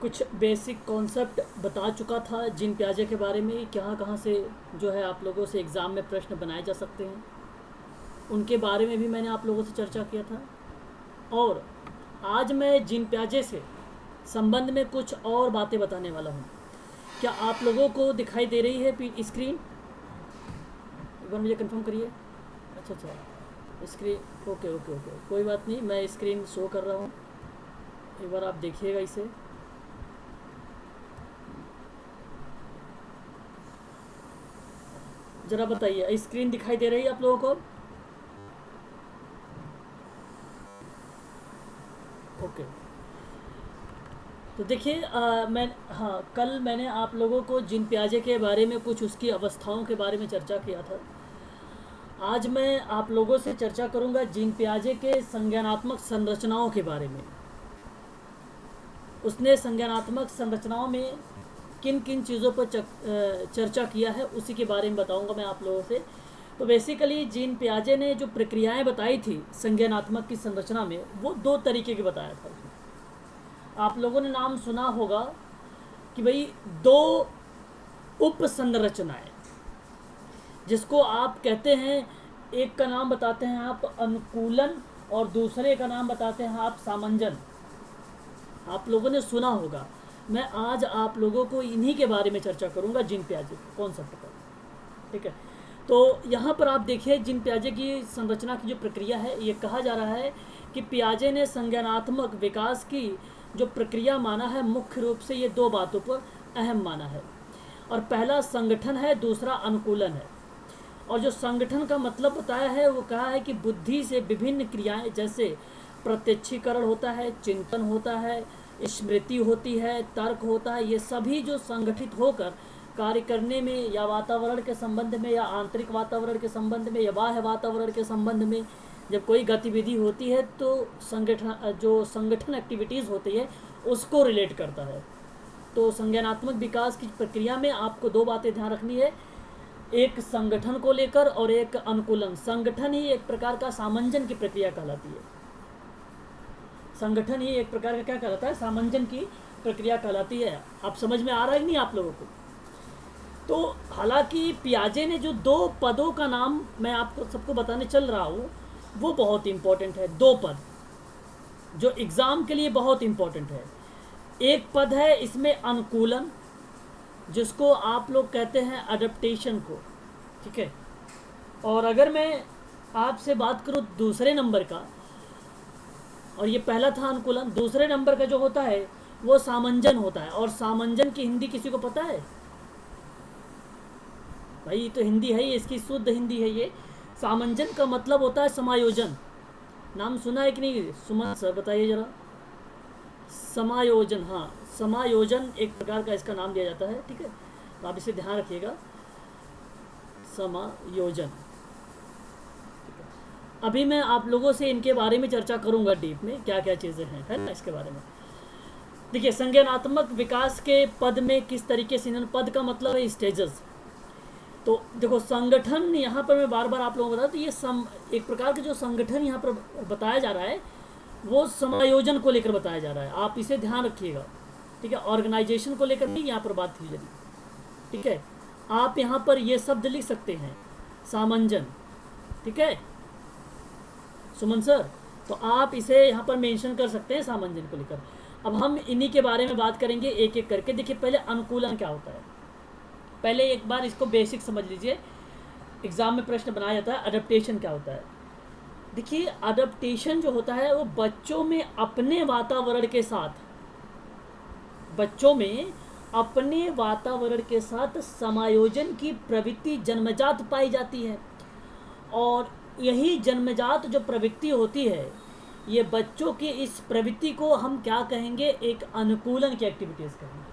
कुछ basic concept बता चुका था जिन प्याजे के बारे में, कहाँ से जो है आप लोगों से एग्ज़ाम में प्रश्न बनाए जा सकते हैं, उनके बारे में भी मैंने आप लोगों से चर्चा किया था। और आज मैं जिन प्याजे से संबंध में कुछ और बातें बताने वाला हूँ। क्या आप लोगों को दिखाई दे रही है स्क्रीन? एक बार मुझे कंफर्म करिए। अच्छा, स्क्रीन ओके, कोई बात नहीं, मैं स्क्रीन शो कर रहा हूँ, एक बार आप देखिएगा इसे। ज़रा बताइए, स्क्रीन दिखाई दे रही है आप लोगों को? ओके, तो देखिए कल मैंने आप लोगों को जिन प्याजे के बारे में कुछ उसकी अवस्थाओं के बारे में चर्चा किया था। आज मैं आप लोगों से चर्चा करूंगा जिन प्याजे के संज्ञानात्मक संरचनाओं के बारे में। उसने संज्ञानात्मक संरचनाओं में किन किन चीज़ों पर चर्चा किया है उसी के बारे में बताऊंगा मैं आप लोगों से। तो बेसिकली जीन पियाजे ने जो प्रक्रियाएं बताई थी संज्ञानात्मक की संरचना में, वो दो तरीके की बताया था। आप लोगों ने नाम सुना होगा कि भाई दो उप संरचनाएं, जिसको आप कहते हैं, एक का नाम बताते हैं आप अनुकूलन और दूसरे का नाम बताते हैं आप सामंजन। आप लोगों ने सुना होगा। मैं आज आप लोगों को इन्हीं के बारे में चर्चा करूंगा, जिन प्याजे कॉन्सेप्ट पर। ठीक है, तो यहाँ पर आप देखिए जिन प्याजे की संरचना की जो प्रक्रिया है, ये कहा जा रहा है कि पियाजे ने संज्ञानात्मक विकास की जो प्रक्रिया माना है, मुख्य रूप से ये दो बातों पर अहम माना है। और पहला संगठन है, दूसरा अनुकूलन है। और जो संगठन का मतलब बताया है, वो कहा है कि बुद्धि से विभिन्न क्रियाएं, जैसे प्रत्यक्षीकरण होता है, चिंतन होता है, स्मृति होती है, तर्क होता है, ये सभी जो संगठित होकर कार्य करने में, या वातावरण के संबंध में, या आंतरिक वातावरण के संबंध में, या बाह्य वातावरण के संबंध में जब कोई गतिविधि होती है, तो संगठन एक्टिविटीज़ होती है, उसको रिलेट करता है। तो संज्ञानात्मक विकास की प्रक्रिया में आपको दो बातें ध्यान रखनी है, एक संगठन को लेकर और एक अनुकूलन। संगठन ही एक प्रकार का सामंजन की प्रक्रिया कहलाती है। संगठन ही एक प्रकार का क्या कहलाता है? सामंजन की प्रक्रिया कहलाती है। आप समझ में आ रहा है नहीं आप लोगों को? तो हालांकि पियाजे ने जो दो पदों का नाम मैं आपको सबको बताने चल रहा हूँ, वो बहुत इंपॉर्टेंट है। दो पद जो एग्ज़ाम के लिए बहुत इंपॉर्टेंट है। एक पद है इसमें अनुकूलन, जिसको आप लोग कहते हैं अडेप्टेशन को। ठीक है, और अगर मैं आपसे बात करूं दूसरे नंबर का, और ये पहला था अनुकूलन, दूसरे नंबर का जो होता है वो सामंजन होता है। और सामंजन की हिंदी किसी को पता है? भाई तो हिंदी है, ये इसकी शुद्ध हिंदी है। ये सामंजन का मतलब होता है समायोजन। नाम सुना है कि नहीं? सुमन सर बताइए जरा। समायोजन, हाँ, समायोजन एक प्रकार का इसका नाम दिया जाता है। ठीक है, तो आप इसे ध्यान रखिएगा, समायोजन। अभी मैं आप लोगों से इनके बारे में चर्चा करूंगा डीप में, क्या क्या चीज़ें हैं, है ना, इसके बारे में। देखिए, संज्ञानात्मक विकास के पद में किस तरीके से, पद का मतलब है स्टेजेस। तो देखो, संगठन यहाँ पर मैं बार बार आप लोगों को बता, तो ये एक प्रकार का जो संगठन यहाँ पर बताया जा रहा है, वो समायोजन को लेकर बताया जा रहा है। आप इसे ध्यान रखिएगा। ठीक है, ऑर्गेनाइजेशन को लेकर नहीं यहाँ पर बात की जाएगी। ठीक है, आप यहाँ पर ये शब्द लिख सकते हैं, सामंजन। ठीक है सुमन सर, तो आप इसे यहाँ पर मेंशन कर सकते हैं सामंजन को लेकर। अब हम इन्हीं के बारे में बात करेंगे एक एक करके। देखिए, पहले अनुकूलन क्या होता है, पहले एक बार इसको बेसिक समझ लीजिए। एग्जाम में प्रश्न बनाया जाता है, अडेप्टेशन क्या होता है। देखिए, अडेप्टेशन जो होता है वो बच्चों में अपने वातावरण के साथ समायोजन की प्रवृत्ति जन्मजात पाई जाती है। और यही जन्मजात जो प्रवृत्ति होती है, ये बच्चों की इस प्रवृत्ति को हम क्या कहेंगे? एक अनुकूलन की एक्टिविटीज़ कहेंगे।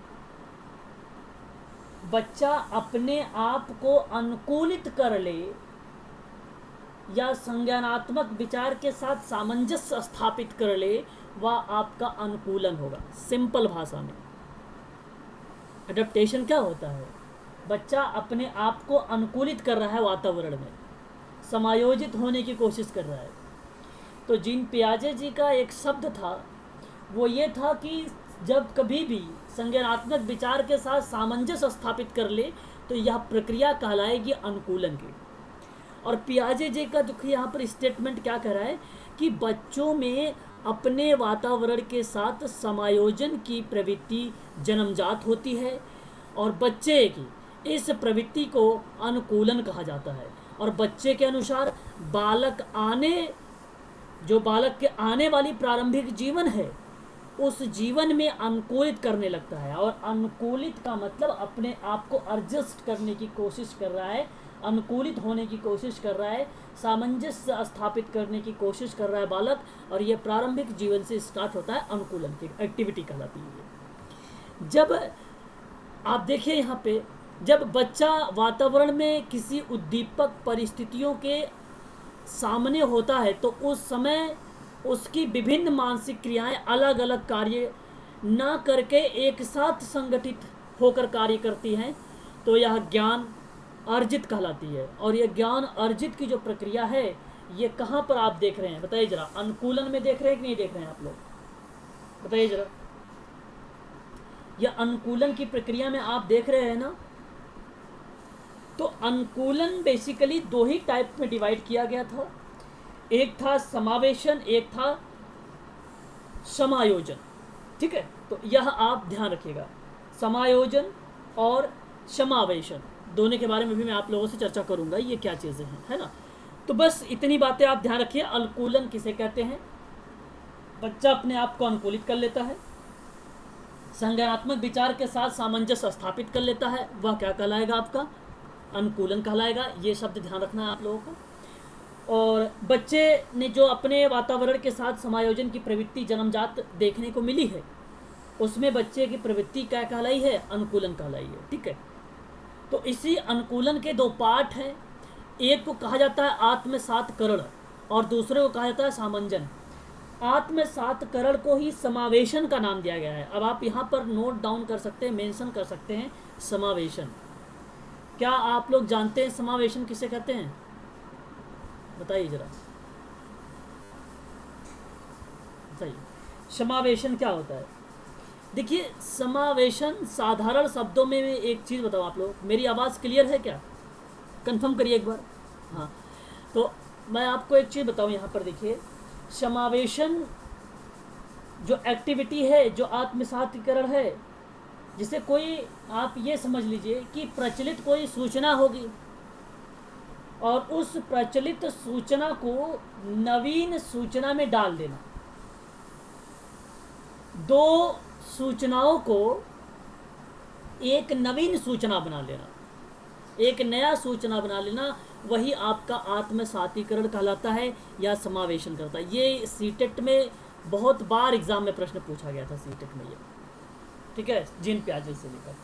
बच्चा अपने आप को अनुकूलित कर ले या संज्ञानात्मक विचार के साथ सामंजस्य स्थापित कर ले, वह आपका अनुकूलन होगा। सिंपल भाषा में अडेप्टेशन क्या होता है? बच्चा अपने आप को अनुकूलित कर रहा है, वातावरण में समायोजित होने की कोशिश कर रहा है। तो जीन पियाजे जी का एक शब्द था, वो ये था कि जब कभी भी संज्ञानात्मक विचार के साथ सामंजस्य स्थापित कर ले तो यह प्रक्रिया कहलाएगी अनुकूलन की। और पियाजे जे का देखिए यहाँ पर स्टेटमेंट क्या कह रहा है कि बच्चों में अपने वातावरण के साथ समायोजन की प्रवृत्ति जन्मजात होती है और बच्चे की इस प्रवृत्ति को अनुकूलन कहा जाता है। और बच्चे के अनुसार बालक के आने वाली प्रारंभिक जीवन है उस जीवन में अनुकूलित करने लगता है। और अनुकूलित का मतलब अपने आप को एडजस्ट करने की कोशिश कर रहा है, अनुकूलित होने की कोशिश कर रहा है, सामंजस्य स्थापित करने की कोशिश कर रहा है बालक। और यह प्रारंभिक जीवन से स्टार्ट होता है, अनुकूलन की एक्टिविटी कहलाती है। जब आप देखिए यहाँ पे, जब बच्चा वातावरण में किसी उद्दीपक परिस्थितियों के सामने होता है तो उस समय उसकी विभिन्न मानसिक क्रियाएं अलग अलग कार्य न करके एक साथ संगठित होकर कार्य करती हैं, तो यह ज्ञान अर्जित कहलाती है। और यह ज्ञान अर्जित की जो प्रक्रिया है ये कहाँ पर आप देख रहे हैं बताइए जरा? अनुकूलन में देख रहे हैं कि नहीं देख रहे हैं आप लोग? बताइए जरा। यह अनुकूलन की प्रक्रिया में आप देख रहे हैं ना? तो अनुकूलन बेसिकली दो ही टाइप में डिवाइड किया गया था, एक था समावेशन, एक था समायोजन। ठीक है, तो यह आप ध्यान रखिएगा, समायोजन और समावेशन दोनों के बारे में भी मैं आप लोगों से चर्चा करूंगा, ये क्या चीज़ें हैं, है ना। तो बस इतनी बातें आप ध्यान रखिए। अनुकूलन किसे कहते हैं? बच्चा अपने आप को अनुकूलित कर लेता है, संज्ञानात्मक विचार के साथ सामंजस्य स्थापित कर लेता है, वह क्या कहलाएगा? आपका अनुकूलन कहलाएगा। ये शब्द ध्यान रखना है आप लोगों को। और बच्चे ने जो अपने वातावरण के साथ समायोजन की प्रवृत्ति जन्मजात देखने को मिली है उसमें बच्चे की प्रवृत्ति क्या कहलाई है? अनुकूलन कहलाई है। ठीक है, तो इसी अनुकूलन के दो पार्ट हैं, एक को कहा जाता है आत्मसात करण और दूसरे को कहा जाता है सामंजन। आत्मसात करण को ही समावेशन का नाम दिया गया है। अब आप यहाँ पर नोट डाउन कर सकते हैं, मेंशन कर सकते हैं समावेशन। क्या आप लोग जानते हैं समावेशन किसे कहते हैं? बताइए जरा, बताइए समावेशन क्या होता है? देखिए, समावेशन साधारण शब्दों में मैं एक चीज़ बताऊँ आप लोग, मेरी आवाज़ क्लियर है क्या? कंफर्म करिए एक बार। हाँ, तो मैं आपको एक चीज़ बताऊँ यहाँ पर। देखिए, समावेशन जो एक्टिविटी है, जो आत्मसातीकरण है, जिसे कोई आप ये समझ लीजिए कि प्रचलित कोई सूचना होगी और उस प्रचलित सूचना को नवीन सूचना में डाल देना, दो सूचनाओं को एक नवीन सूचना बना लेना, एक नया सूचना बना लेना, वही आपका आत्मसातीकरण कहलाता है या समावेशन करता है। ये सीटेट में बहुत बार एग्जाम में प्रश्न पूछा गया था, सीटेट में ये। ठीक है, जीन पियाजे से लेकर।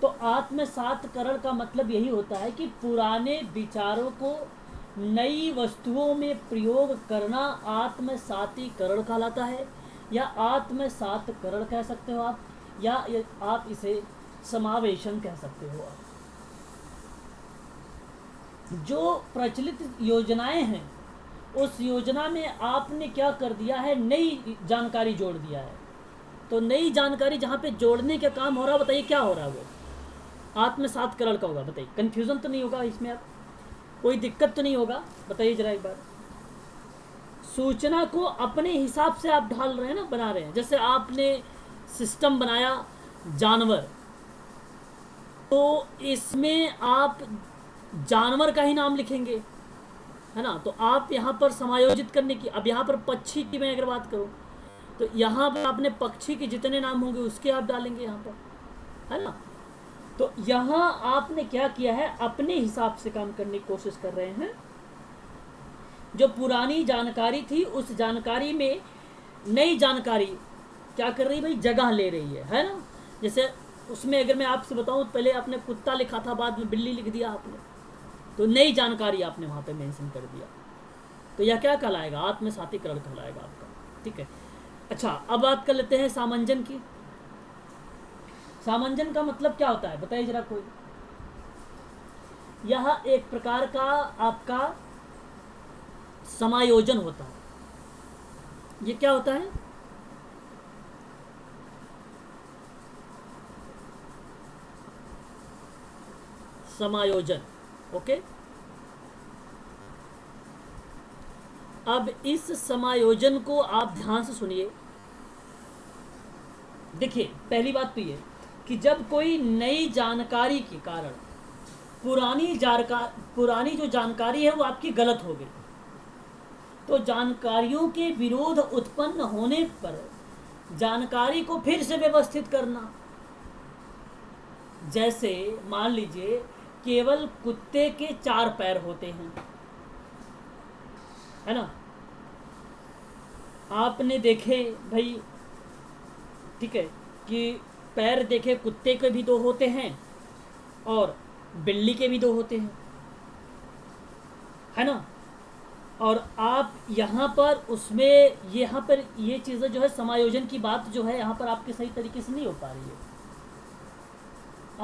तो आत्मसातकरण का मतलब यही होता है कि पुराने विचारों को नई वस्तुओं में प्रयोग करना आत्मसातीकरण कहलाता है, या आत्मसातकरण कह सकते हो आप, या आप इसे समावेशन कह सकते हो आप। जो प्रचलित योजनाएं हैं उस योजना में आपने क्या कर दिया है? नई जानकारी जोड़ दिया है। तो नई जानकारी जहाँ पे जोड़ने का काम हो रहा है, बताइए क्या हो रहा है? वो आत्मसातकरण का होगा। बताइए, कंफ्यूजन तो नहीं होगा इसमें? आप कोई दिक्कत तो नहीं होगा? बताइए जरा एक बार। सूचना को अपने हिसाब से आप ढाल रहे हैं ना, बना रहे हैं। जैसे आपने सिस्टम बनाया जानवर, तो इसमें आप जानवर का ही नाम लिखेंगे, है ना। तो आप यहाँ पर समायोजित करने की, अब यहाँ पर पक्षी की मैं अगर बात करूँ तो यहाँ पर आपने पक्षी के जितने नाम होंगे उसके आप डालेंगे यहाँ पर, है ना। तो यहाँ आपने क्या किया है? अपने हिसाब से काम करने की कोशिश कर रहे हैं। जो पुरानी जानकारी थी उस जानकारी में नई जानकारी क्या कर रही है भाई? जगह ले रही है ना। जैसे उसमें अगर मैं आपसे बताऊं, पहले आपने कुत्ता लिखा था, बाद में बिल्ली लिख दिया आपने, तो नई जानकारी आपने वहां पे मेंशन कर दिया। तो यह क्या कहलाएगा? आत्मसातीकरण कहलाएगा आपका। ठीक है, अच्छा, अब बात कर लेते हैं सामंजन की। सामंजन का मतलब क्या होता है? बताइए जरा कोई। यह एक प्रकार का आपका समायोजन होता है। ये क्या होता है? समायोजन। ओके, अब इस समायोजन को आप ध्यान से सुनिए। देखिए, पहली बात तो ये कि जब कोई नई जानकारी के कारण पुरानी जो जानकारी है वो आपकी गलत हो गई, तो जानकारियों के विरोध उत्पन्न होने पर जानकारी को फिर से व्यवस्थित करना। जैसे मान लीजिए केवल कुत्ते के 4 पैर होते हैं, है ना, आपने देखे भाई, ठीक है, कि पैर देखे कुत्ते के भी 2 होते हैं और बिल्ली के भी 2 होते हैं, है ना, और आप यहाँ पर उसमें यहाँ पर ये चीज़ें जो है समायोजन की बात जो है यहाँ पर आपके सही तरीके से नहीं हो पा रही है।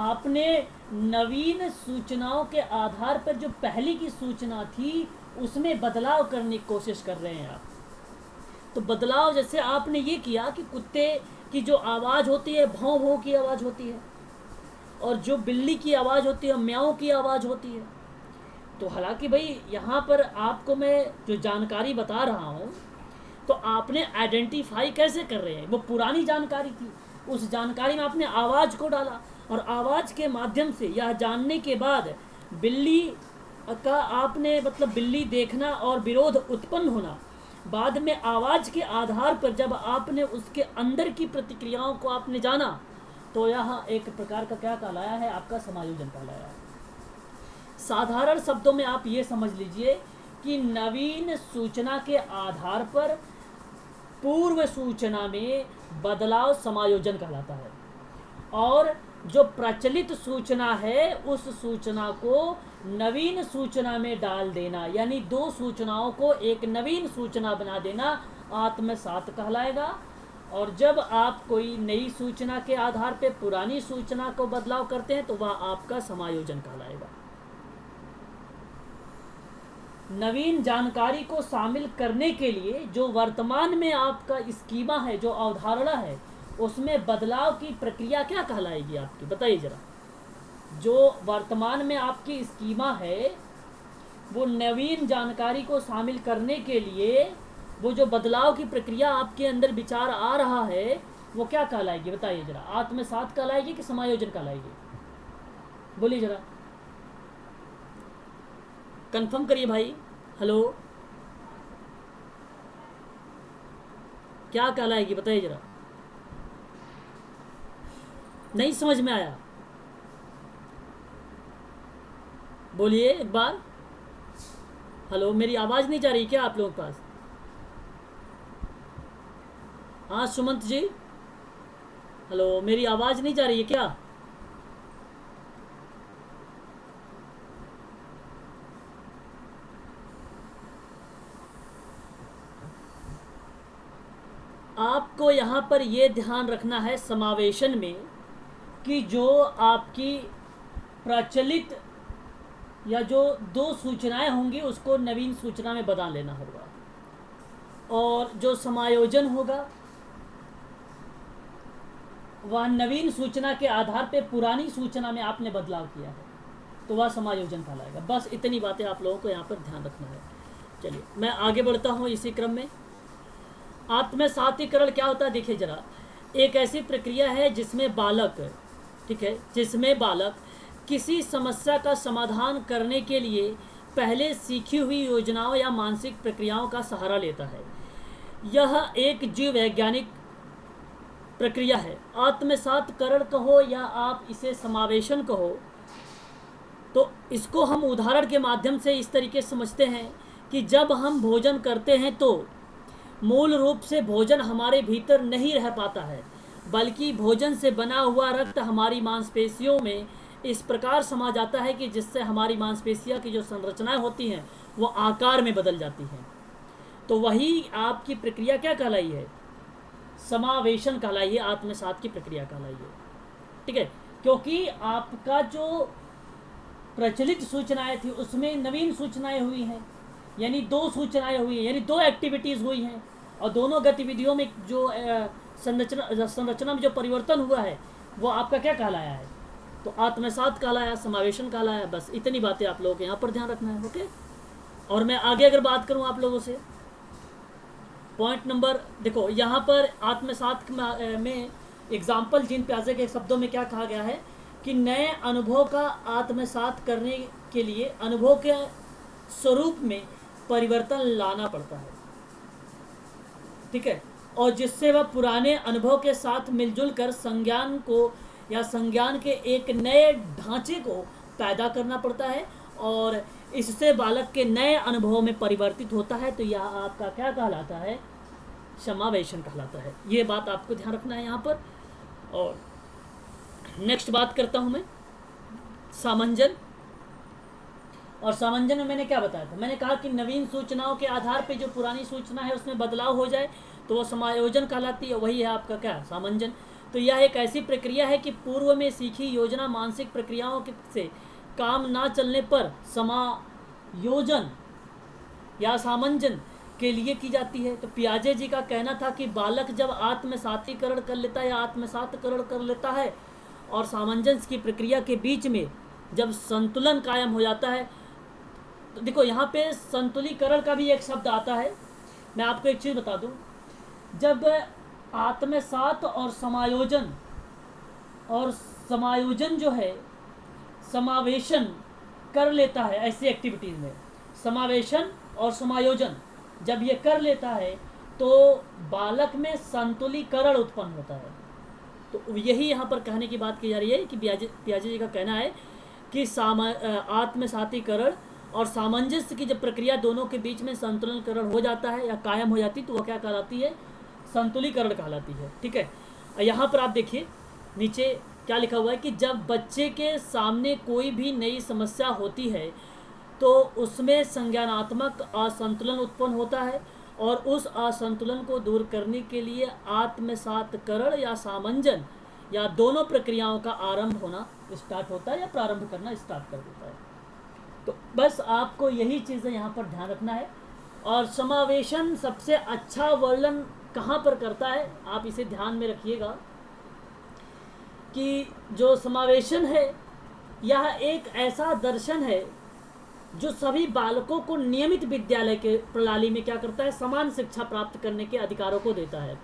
आपने नवीन सूचनाओं के आधार पर जो पहले की सूचना थी उसमें बदलाव करने की कोशिश कर रहे हैं आप। तो बदलाव जैसे आपने ये किया कि कुत्ते की जो आवाज़ होती है भौं भौं की आवाज़ होती है, और जो बिल्ली की आवाज़ होती है म्याऊं की आवाज़ होती है। तो हालांकि भाई यहाँ पर आपको मैं जो जानकारी बता रहा हूँ तो आपने आइडेंटिफाई कैसे कर रहे हैं, वो पुरानी जानकारी थी, उस जानकारी में आपने आवाज़ को डाला और आवाज़ के माध्यम से यह जानने के बाद बिल्ली का आपने मतलब बिल्ली देखना और विरोध उत्पन्न होना, बाद में आवाज़ के आधार पर जब आपने उसके अंदर की प्रतिक्रियाओं को आपने जाना तो यह एक प्रकार का क्या कहलाया है, आपका समायोजन कहलाया है। साधारण शब्दों में आप ये समझ लीजिए कि नवीन सूचना के आधार पर पूर्व सूचना में बदलाव समायोजन कहलाता है, और जो प्रचलित सूचना है उस सूचना को नवीन सूचना में डाल देना, यानी 2 सूचनाओं को एक नवीन सूचना बना देना आत्मसात कहलाएगा। और जब आप कोई नई सूचना के आधार पर पुरानी सूचना को बदलाव करते हैं तो वह आपका समायोजन कहलाएगा। नवीन जानकारी को शामिल करने के लिए जो वर्तमान में आपका स्कीमा है, जो अवधारणा है, उसमें बदलाव की प्रक्रिया क्या कहलाएगी आपकी, बताइए जरा। जो वर्तमान में आपकी स्कीमा है वो नवीन जानकारी को शामिल करने के लिए वो जो बदलाव की प्रक्रिया आपके अंदर विचार आ रहा है वो क्या कहलाएगी, बताइए जरा। आत्मसात कहलाएगी कि समायोजन कहलाएगी, बोलिए जरा, कंफर्म करिए भाई। हेलो, क्या कहलाएगी बताइए जरा, नहीं समझ में आया, बोलिए एक बार। हेलो, मेरी आवाज़ नहीं जा रही क्या आप लोगों के पास? हाँ सुमंत जी, हेलो, मेरी आवाज़ नहीं जा रही है क्या? आपको यहाँ पर ये ध्यान रखना है समावेशन में कि जो आपकी प्रचलित या जो 2 सूचनाएं होंगी उसको नवीन सूचना में बदल लेना होगा, और जो समायोजन होगा वह नवीन सूचना के आधार पर पुरानी सूचना में आपने बदलाव किया है तो वह समायोजन कहलाएगा। बस इतनी बातें आप लोगों को यहाँ पर ध्यान रखना है। चलिए मैं आगे बढ़ता हूँ इसी क्रम में। आत्मसातीकरण क्या होता है, देखिए जरा, एक ऐसी प्रक्रिया है जिसमें बालक, ठीक है, जिसमें बालक किसी समस्या का समाधान करने के लिए पहले सीखी हुई योजनाओं या मानसिक प्रक्रियाओं का सहारा लेता है। यह एक जीव वैज्ञानिक प्रक्रिया है। आत्मसातकरण कहो या आप इसे समावेशन कहो, तो इसको हम उदाहरण के माध्यम से इस तरीके से समझते हैं कि जब हम भोजन करते हैं तो मूल रूप से भोजन हमारे भीतर नहीं रह पाता है, बल्कि भोजन से बना हुआ रक्त हमारी मांसपेशियों में इस प्रकार समा जाता है कि जिससे हमारी मांसपेशियों की जो संरचनाएं होती हैं वो आकार में बदल जाती हैं। तो वही आपकी प्रक्रिया क्या कहलाई है, समावेशन कहलाई है, आत्मसात की प्रक्रिया कहलाई है, ठीक है। क्योंकि आपका जो प्रचलित सूचनाएं थी उसमें नवीन सूचनाएं हुई हैं, यानी 2 सूचनाएं हुई हैं, यानी 2 एक्टिविटीज़ हुई हैं, और दोनों गतिविधियों में जो संरचना में जो परिवर्तन हुआ है वो आपका क्या कहलाया है, तो आत्मसात कहलाया, समावेशन कहलाया। बस इतनी बातें आप लोगों को यहाँ पर ध्यान रखना है। ओके, और मैं आगे अगर बात करूँ आप लोगों से, पॉइंट नंबर देखो यहाँ पर आत्मसात में एग्जाम्पल जीन प्याजे के शब्दों में क्या कहा गया है कि नए अनुभव का आत्मसात करने के लिए अनुभव के स्वरूप में परिवर्तन लाना पड़ता है, ठीक है, और जिससे वह पुराने अनुभव के साथ मिलजुल कर संज्ञान को या संज्ञान के एक नए ढांचे को पैदा करना पड़ता है और इससे बालक के नए अनुभवों में परिवर्तित होता है। तो यह आपका क्या कहलाता है? समावेशन कहलाता है। ये बात आपको ध्यान रखना है यहाँ पर। और नेक्स्ट बात करता हूँ मैं सामंजन। और सामंजन में मैंने क्या बताया था? मैंने कहा कि नवीन सूचनाओं के आधार पे जो पुरानी सूचना है उसमें बदलाव हो जाए तो वो समायोजन कहलाती है। वही है आपका क्या? सामंजन। तो यह एक ऐसी प्रक्रिया है कि पूर्व में सीखी योजना मानसिक प्रक्रियाओं से काम ना चलने पर समायोजन या सामंजन के लिए की जाती है। तो पियाजे जी का कहना था कि बालक जब आत्मसातीकरण कर लेता है या आत्मसातकरण कर लेता है और सामंजस्य की प्रक्रिया के बीच में जब संतुलन कायम हो जाता है, तो देखो यहाँ पे संतुलीकरण का भी एक शब्द आता है। मैं आपको एक चीज़ बता दूँ, जब आत्मसात और समायोजन जो है समावेशन कर लेता है, ऐसी एक्टिविटीज़ में समावेशन और समायोजन जब ये कर लेता है तो बालक में संतुलीकरण उत्पन्न होता है। तो यही यहाँ पर कहने की बात की जा रही है कि पियाजे जी का कहना है कि आत्मसातीकरण और सामंजस्य की जब प्रक्रिया दोनों के बीच में संतुलनकरण हो जाता है या कायम हो जाती है तो वह क्या कहलाती है? संतुलीकरण कहलाती है। ठीक है, यहाँ पर आप देखिए नीचे क्या लिखा हुआ है कि जब बच्चे के सामने कोई भी नई समस्या होती है तो उसमें संज्ञानात्मक असंतुलन उत्पन्न होता है और उस असंतुलन को दूर करने के लिए आत्मसातकरण या सामंजन या दोनों प्रक्रियाओं का आरंभ होना स्टार्ट होता है या प्रारंभ करना स्टार्ट कर देता है। तो बस आपको यही चीज़ें यहाँ पर ध्यान रखना है। और समावेशन सबसे अच्छा वर्णन कहाँ पर करता है, आप इसे ध्यान में रखिएगा कि जो समावेशन है यह एक ऐसा दर्शन है जो सभी बालकों को नियमित विद्यालय के प्रणाली में क्या करता है? समान शिक्षा प्राप्त करने के अधिकारों को देता है।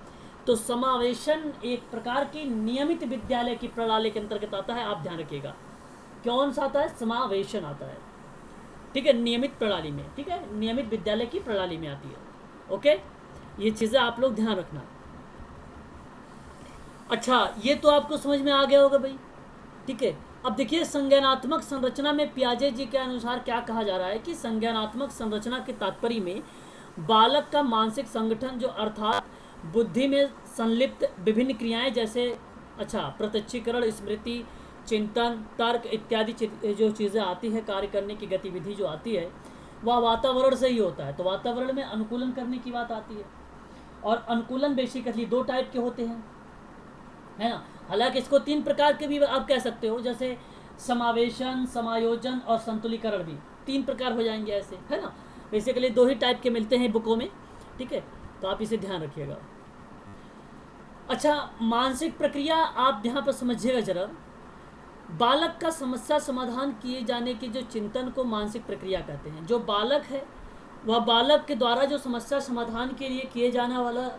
तो समावेशन एक प्रकार की नियमित विद्यालय की प्रणाली के अंतर्गत आता है। आप ध्यान रखिएगा कौन सा आता है? समावेशन आता है। ठीक है, नियमित प्रणाली में, ठीक है, नियमित विद्यालय की प्रणाली में आती है। ओके, ये चीज़ें आप लोग ध्यान रखना। अच्छा, ये तो आपको समझ में आ गया होगा भाई। ठीक है, अब देखिए संज्ञानात्मक संरचना में पियाजे जी के अनुसार क्या कहा जा रहा है कि संज्ञानात्मक संरचना के तात्पर्य में बालक का मानसिक संगठन जो अर्थात बुद्धि में संलिप्त विभिन्न क्रियाएं जैसे प्रत्यक्षीकरण, स्मृति, चिंतन, तर्क इत्यादि जो चीज़ें आती है, कार्य करने की गतिविधि जो आती है वह वातावरण से ही होता है। तो वातावरण में अनुकूलन करने की बात आती है और अनुकूलन बेसिकली दो टाइप के होते हैं, है ना। हालांकि इसको तीन प्रकार के भी आप कह सकते हो, जैसे समावेशन, समायोजन और संतुलीकरण भी तीन प्रकार हो जाएंगे ऐसे, है ना। बेसिकली दो ही टाइप के मिलते हैं बुकों में। ठीक है, तो आप इसे ध्यान रखिएगा। अच्छा, मानसिक प्रक्रिया आप यहाँ पर समझिएगा जरा। बालक का समस्या समाधान किए जाने की जो चिंतन को मानसिक प्रक्रिया कहते हैं। जो बालक है वह बालक के द्वारा जो समस्या समाधान के लिए किए जाने वाला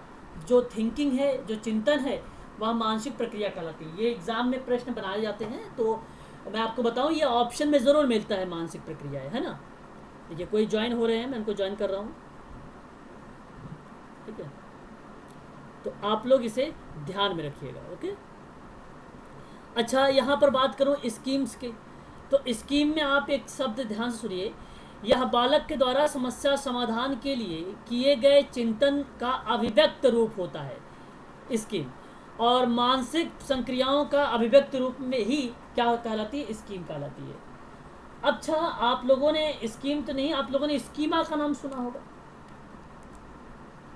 जो थिंकिंग है, जो चिंतन है, वह मानसिक प्रक्रिया कहलाती है। ये एग्जाम में प्रश्न बनाए जाते हैं, तो मैं आपको बताऊं ये ऑप्शन में ज़रूर मिलता है मानसिक प्रक्रिया, है ना। देखिए कोई ज्वाइन हो रहे हैं, मैं उनको ज्वाइन कर रहा हूँ। ठीक है, तो आप लोग इसे ध्यान में रखिएगा। ओके, अच्छा यहाँ पर बात करूँ स्कीम्स के, तो स्कीम में आप एक शब्द ध्यान से सुनिए। यह बालक के द्वारा समस्या समाधान के लिए किए गए चिंतन का अभिव्यक्त रूप होता है स्कीम, और मानसिक संक्रियाओं का अभिव्यक्त रूप में ही क्या कहलाती है? स्कीम कहलाती है। अच्छा, आप लोगों ने स्कीम तो नहीं, आप लोगों ने स्कीमा का नाम सुना होगा,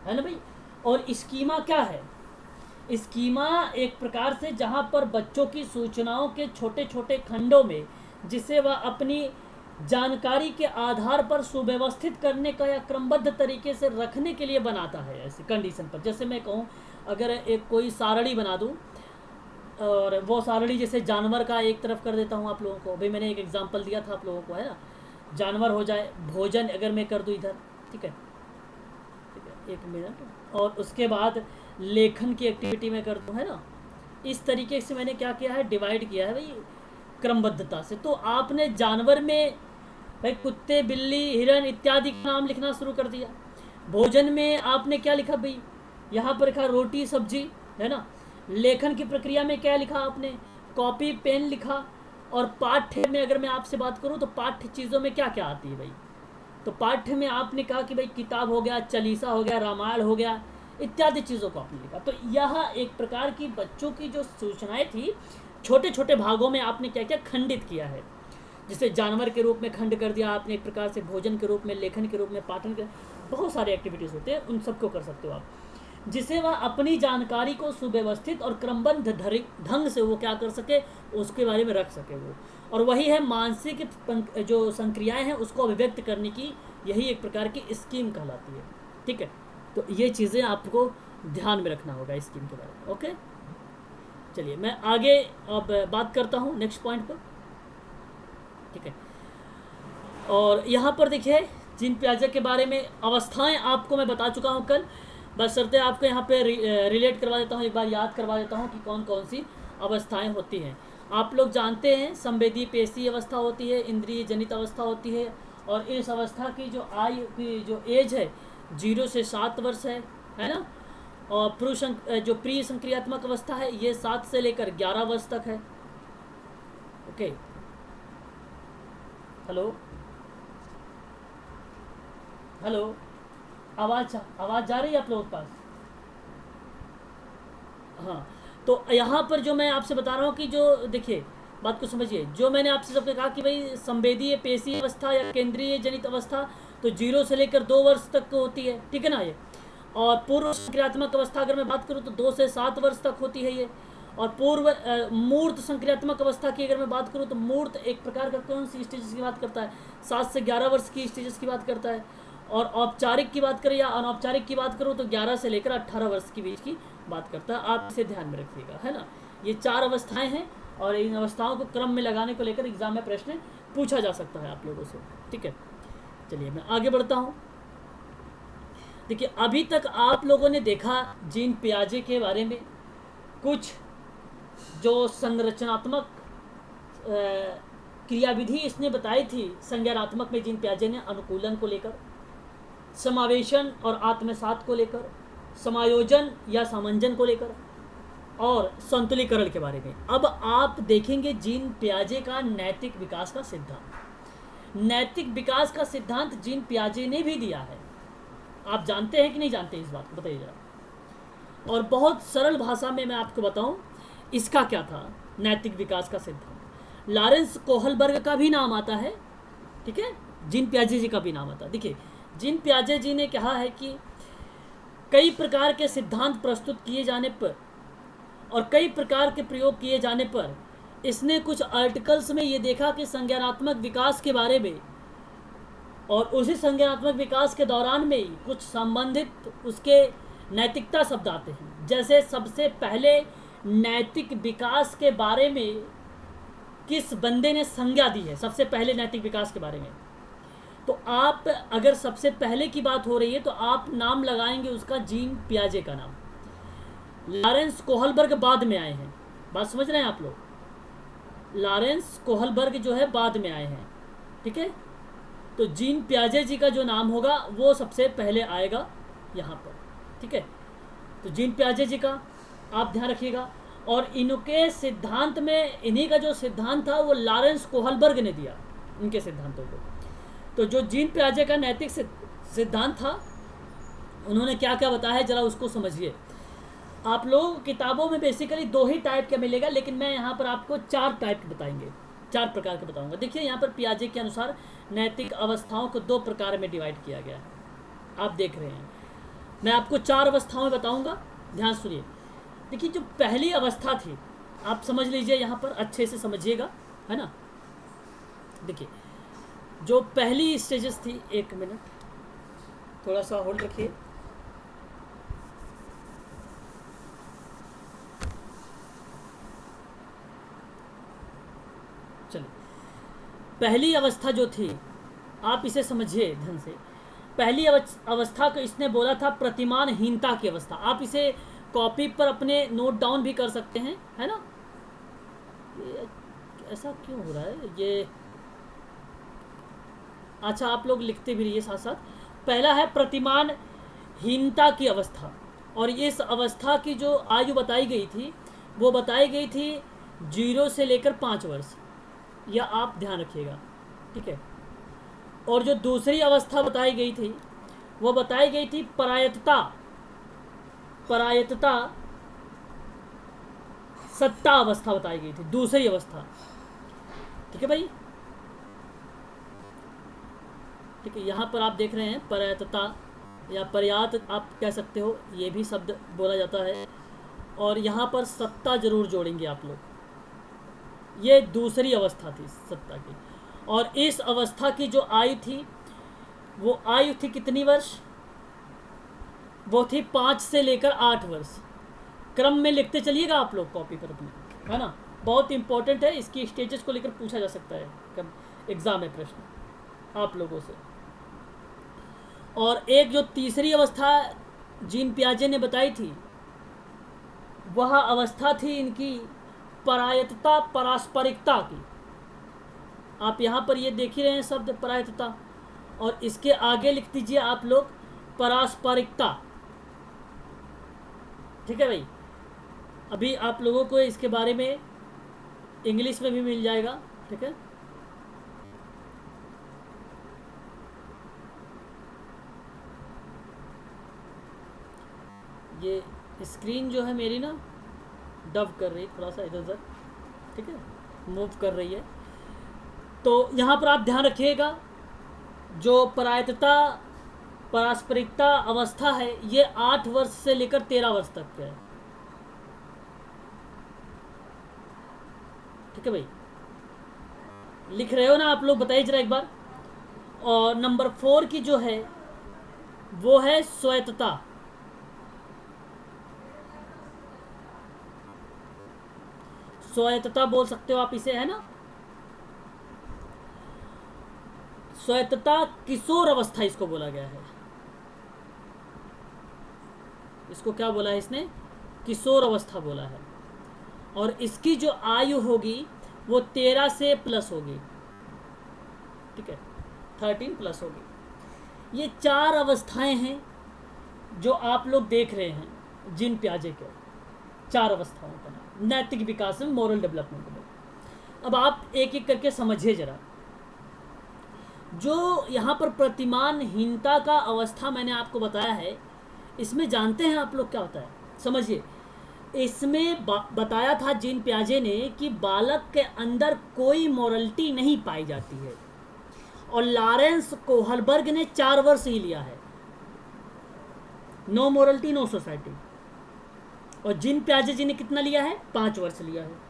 है ना भाई। और स्कीमा क्या है? स्कीमा एक प्रकार से जहां पर बच्चों की सूचनाओं के छोटे छोटे खंडों में जिसे वह अपनी जानकारी के आधार पर सुव्यवस्थित करने का या क्रमबद्ध तरीके से रखने के लिए बनाता है। ऐसी कंडीशन पर, जैसे मैं कहूँ अगर एक कोई सारणी बना दूँ और वो सारणी जैसे जानवर का एक तरफ कर देता हूँ आप लोगों को। अभी मैंने एक एग्जांपल दिया था आप लोगों को, है ना, जानवर हो जाए, भोजन अगर मैं कर दूँ इधर, ठीक है, ठीक है, एक मिनट, और उसके बाद लेखन की एक्टिविटी में कर दूँ, है ना। इस तरीके से मैंने क्या किया है, डिवाइड किया है भाई क्रमबद्धता से। तो आपने जानवर में भाई कुत्ते, बिल्ली, हिरन इत्यादि का नाम लिखना शुरू कर दिया। भोजन में आपने क्या लिखा भाई, यहाँ पर लिखा रोटी सब्जी, है ना। लेखन की प्रक्रिया में क्या लिखा आपने, कॉपी पेन लिखा। और पाठ्य में अगर मैं आपसे बात करूँ तो पाठ्य चीज़ों में क्या क्या आती है भाई, तो पाठ्य में आपने कहा कि भाई किताब हो गया, चालीसा हो गया, रामायण हो गया, इत्यादि चीज़ों को आपने लिखा। तो यह एक प्रकार की बच्चों की जो सूचनाएं थी, छोटे छोटे भागों में आपने क्या क्या खंडित किया है। जिसे जानवर के रूप में खंड कर दिया आपने, एक प्रकार से भोजन के रूप में, लेखन के रूप में, पाठन के, बहुत सारे एक्टिविटीज़ होते हैं, उन सबको कर सकते हो आप, जिसे वह अपनी जानकारी को सुव्यवस्थित और क्रमबद्ध ढंग से वो क्या कर सके, उसके बारे में रख सके वो। और वही है मानसिक जो संक्रियाएं हैं उसको अभिव्यक्त करने की, यही एक प्रकार की स्कीम कहलाती है, ठीक है। तो ये चीज़ें आपको ध्यान में रखना होगा स्कीम के बारे में। ओके, चलिए मैं आगे अब बात करता हूँ नेक्स्ट पॉइंट पर, ठीक है। और यहाँ पर देखिए जीन पियाजे के बारे में अवस्थाएं आपको मैं बता चुका हूँ कल, बस शर्तें आपको यहाँ पे रिलेट करवा देता हूँ, एक बार याद करवा देता हूँ कि कौन कौन सी अवस्थाएं होती हैं। आप लोग जानते हैं संवेदी पेशी अवस्था होती है, इंद्रिय जनित अवस्था होती है, और इस अवस्था की जो आयु की जो एज है 0 से 7 वर्ष है ना। और जो प्री संक्रियात्मक अवस्था है ये 7 से लेकर 11 वर्ष तक है। ओके, हेलो हेलो, आवाज़ जा रही है आप लोगों के पास? हाँ, तो यहाँ पर जो मैं आपसे बता रहा हूँ कि जो देखिए बात को समझिए, जो मैंने आपसे सबने कहा कि भाई संवेदीय पेशी अवस्था या केंद्रीय जनित अवस्था तो 0 से लेकर 2 वर्ष तक होती है, ठीक है ना ये। और पूर्व संक्रियात्मक अवस्था अगर मैं बात करूँ तो 2 से 7 वर्ष तक होती है ये। और पूर्व मूर्त संक्रियात्मक अवस्था की अगर मैं बात करूँ तो मूर्त एक प्रकार का कौन सी स्टेजेस की बात करता है, 7 से 11 वर्ष की स्टेजेस की बात करता है। और औपचारिक की बात करें या अनौपचारिक की बात करूँ तो 11 से लेकर 18 वर्ष के बीच की बात करता है। आप इसे ध्यान में रखिएगा, है ना। ये 4 अवस्थाएं हैं और इन अवस्थाओं को क्रम में लगाने को लेकर एग्जाम में प्रश्न पूछा जा सकता है आप लोगों से, ठीक है। चलिए मैं आगे बढ़ता हूँ। देखिए अभी तक आप लोगों ने देखा जीन पियाजे के बारे में कुछ जो संरचनात्मक क्रियाविधि इसने बताई थी संज्ञानात्मक में जीन पियाजे ने, अनुकूलन को लेकर, समावेशन और आत्मसात को लेकर, समायोजन या सामंजन को लेकर, और संतुलीकरण के बारे में। अब आप देखेंगे जीन पियाजे का नैतिक विकास का सिद्धांत। नैतिक विकास का सिद्धांत जीन पियाजे ने भी दिया है। आप जानते हैं कि नहीं जानते इस बात को, बताइए जरा। और बहुत सरल भाषा में मैं आपको बताऊं इसका क्या था नैतिक विकास का सिद्धांत। लॉरेंस कोहलबर्ग का भी नाम आता है, ठीक है, जीन पियाजे जी का भी नाम आता है। देखिए जीन पियाजे जी ने कहा है कि कई प्रकार के सिद्धांत प्रस्तुत किए जाने पर और कई प्रकार के प्रयोग किए जाने पर इसने कुछ आर्टिकल्स में ये देखा कि संज्ञानात्मक विकास के बारे में और उसी संज्ञानात्मक विकास के दौरान में ही कुछ संबंधित उसके नैतिकता शब्द आते हैं। जैसे सबसे पहले नैतिक विकास के बारे में किस बंदे ने संज्ञा दी है, सबसे पहले नैतिक विकास के बारे में, तो आप अगर सबसे पहले की बात हो रही है तो आप नाम लगाएंगे उसका जीन पियाजे का नाम। लॉरेंस कोहलबर्ग बाद में आए हैं, बात समझ रहे हैं आप लोग। लॉरेंस कोहलबर्ग जो है बाद में आए हैं, ठीक है। तो जीन पियाजे जी का जो नाम होगा वो सबसे पहले आएगा यहाँ पर, ठीक है। तो जीन पियाजे जी का आप ध्यान रखिएगा। और इनके सिद्धांत में, इन्हीं का जो सिद्धांत था वो लॉरेंस कोहलबर्ग ने दिया, इनके सिद्धांतों को। तो जो जीन पियाजे का नैतिक सिद्धांत था उन्होंने क्या क्या बताया जरा उसको समझिए। आप लोग किताबों में बेसिकली 2 ही टाइप का मिलेगा, लेकिन मैं यहाँ पर आपको 4 टाइप के बताएंगे, 4 प्रकार के बताऊंगा। देखिए यहाँ पर पियाजे के अनुसार नैतिक अवस्थाओं को 2 प्रकार में डिवाइड किया गया है, आप देख रहे हैं। मैं आपको 4 अवस्थाओं में बताऊंगा, ध्यान सुनिए। देखिए जो पहली अवस्था थी आप समझ लीजिए, यहाँ पर अच्छे से समझिएगा, है ना। देखिए जो पहली स्टेजेस थी, 1 मिनट थोड़ा सा होल्ड रखिए। चलिए, पहली अवस्था जो थी, आप इसे समझिए ढंग से। पहली अवस्था को इसने बोला था प्रतिमानहीनता की अवस्था। आप इसे कॉपी पर अपने नोट डाउन भी कर सकते हैं, है ना। ये ऐसा क्यों हो रहा है ये? अच्छा, आप लोग लिखते भी रहिए साथ साथ। पहला है प्रतिमानहीनता की अवस्था, और इस अवस्था की जो आयु बताई गई थी वो बताई गई थी 0 से लेकर 5 वर्ष, या आप ध्यान रखिएगा, ठीक है। और जो दूसरी अवस्था बताई गई थी वो बताई गई थी परायतता सत्ता अवस्था बताई गई थी, दूसरी अवस्था, ठीक है भाई। ठीक है, यहाँ पर आप देख रहे हैं परायतता या पर्यात आप कह सकते हो, ये भी शब्द बोला जाता है। और यहाँ पर सत्ता जरूर जोड़ेंगे आप लोग। ये दूसरी अवस्था थी सत्ता की। और इस अवस्था की जो आयु थी वो आयु थी कितनी वर्ष? वो थी 5 से लेकर 8 वर्ष। क्रम में लिखते चलिएगा आप लोग कॉपी पर अपने, है ना। बहुत इंपॉर्टेंट है, इसकी स्टेजेस को लेकर पूछा जा सकता है एग्जाम में प्रश्न आप लोगों से। और एक जो तीसरी अवस्था जीन पियाजे ने बताई थी वह अवस्था थी इनकी परायतता पारस्परिकता की। आप यहाँ पर ये देख ही रहे हैं शब्द परायतता, और इसके आगे लिख दीजिए आप लोग पारस्परिकता, ठीक है भाई। अभी आप लोगों को इसके बारे में इंग्लिश में भी मिल जाएगा, ठीक है। ये स्क्रीन जो है मेरी ना डब कर रही है, थोड़ा सा इधर उधर, ठीक है, मूव कर रही है। तो यहाँ पर आप ध्यान रखिएगा, जो परायतता पारस्परिकता अवस्था है ये 8 वर्ष से लेकर 13 वर्ष तक का है, ठीक है भाई। लिख रहे हो ना आप लोग? बताइए जरा एक बार। और नंबर 4 की जो है वो है स्वायत्तता। स्वायत्तता बोल सकते हो आप इसे, है ना। स्वायत्तता किशोर अवस्था इसको बोला गया है। इसको क्या बोला है इसने? किशोर अवस्था बोला है। और इसकी जो आयु होगी वो 13 से प्लस होगी, ठीक है, 13 प्लस होगी। ये 4 अवस्थाएं हैं जो आप लोग देख रहे हैं जीन पियाजे के, 4 अवस्थाओं का नाम नैतिक विकास में, मॉरल डेवलपमेंट में। अब आप एक एक करके समझिए जरा। जो यहाँ पर प्रतिमानहीनता का अवस्था मैंने आपको बताया है, इसमें जानते हैं आप लोग क्या होता है? समझिए, इसमें बताया था जीन पियाजे ने कि बालक के अंदर कोई मॉरलिटी नहीं पाई जाती है, और लॉरेंस कोहलबर्ग ने 4 वर्ष ही लिया है, नो मॉरलिटी नो सोसाइटी। और जीन पियाजे जी ने कितना लिया है? 5 वर्ष लिया है।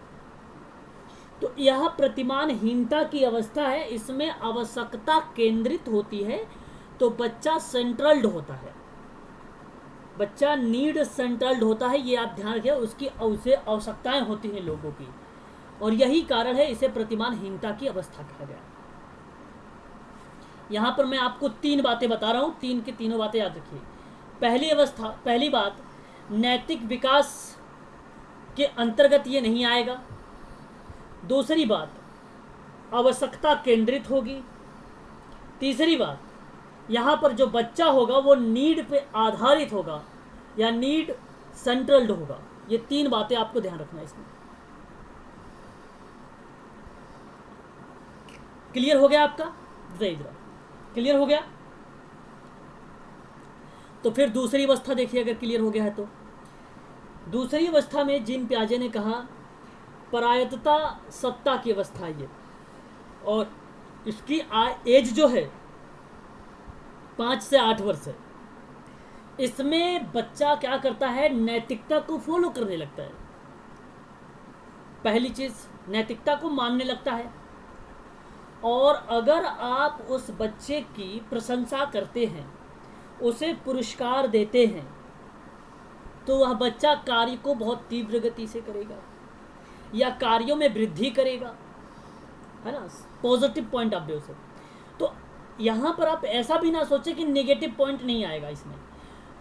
तो यह प्रतिमानहीनता की अवस्था है, इसमें आवश्यकता केंद्रित होती है, तो बच्चा सेंट्रल्ड होता है, बच्चा नीड सेंट्रल्ड होता है, ये आप ध्यान रखिए। उसकी उसे आवश्यकताएं होती हैं लोगों की, और यही कारण है इसे प्रतिमानहीनता की अवस्था कहा गया। यहाँ पर मैं आपको 3 बातें बता रहा हूँ, 3 की तीनों बातें याद रखिए। पहली अवस्था, पहली बात, नैतिक विकास के अंतर्गत ये नहीं आएगा। दूसरी बात, आवश्यकता केंद्रित होगी। तीसरी बात, यहाँ पर जो बच्चा होगा वो नीड पे आधारित होगा या नीड सेंट्रल्ड होगा। ये 3 बातें आपको ध्यान रखना है इसमें। क्लियर हो गया आपका? जरा क्लियर हो गया? तो फिर दूसरी अवस्था देखिए, अगर क्लियर हो गया है तो। दूसरी अवस्था में जीन पियाजे ने कहा परायतता सत्ता की अवस्था ये, और इसकी एज जो है 5 से 8 वर्ष है। इसमें बच्चा क्या करता है? नैतिकता को फॉलो करने लगता है। पहली चीज, नैतिकता को मानने लगता है। और अगर आप उस बच्चे की प्रशंसा करते हैं, उसे पुरस्कार देते हैं, तो वह बच्चा कार्य को बहुत तीव्र गति से करेगा या कार्यों में वृद्धि करेगा। है ना, पॉजिटिव पॉइंट ऑफ व्यू से। तो यहाँ पर आप ऐसा भी ना सोचें कि नेगेटिव पॉइंट नहीं आएगा इसमें,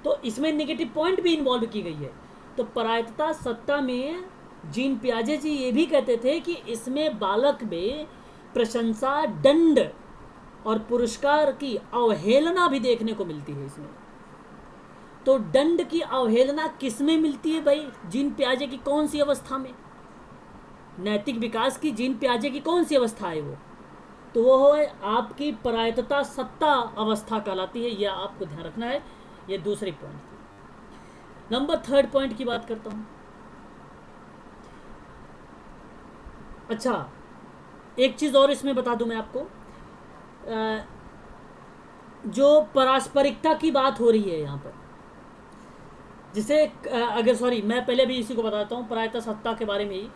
तो इसमें नेगेटिव पॉइंट भी इन्वॉल्व की गई है। तो परायतता सत्ता में जीन पियाजे जी ये भी कहते थे कि इसमें बालक में प्रशंसा, दंड और पुरस्कार की अवहेलना भी देखने को मिलती है इसमें। तो दंड की अवहेलना किस में मिलती है भाई? जीन पियाजे की कौन सी अवस्था में? नैतिक विकास की जीन पियाजे की कौन सी अवस्था है वो? तो वो है आपकी परायतता सत्ता अवस्था कहलाती है, यह आपको ध्यान रखना है। ये दूसरी पॉइंट थी। नंबर थर्ड पॉइंट की बात करता हूं। अच्छा, एक चीज और इसमें बता दूं मैं आपको, जो पारस्परिकता की बात हो रही है यहाँ पर, जिसे अगर सॉरी मैं पहले भी इसी को बताता हूँ परायता सत्ता के बारे में ही।